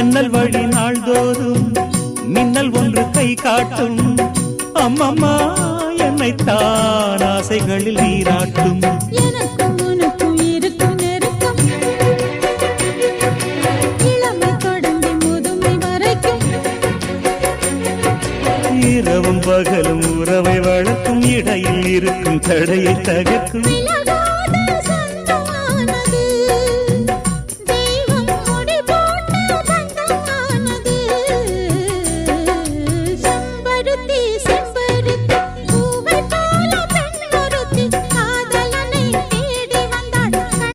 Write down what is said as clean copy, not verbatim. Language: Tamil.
ஜன்னல் வழி நாள்தோறும் மின்னல் ஒன்று கை காட்டும். அம்மம்மா என்னைத்தான் ஆசைகளில் நீராட்டும். எனக்கும் உனக்கும் இருக்கும் நெருக்கம் இளமை தொடங்கி முதுமை வரைக்கும். இரவும் பகலும் உறவை வளர்க்கும், இடையில் இருக்கும் தடையை தகர்க்கும்.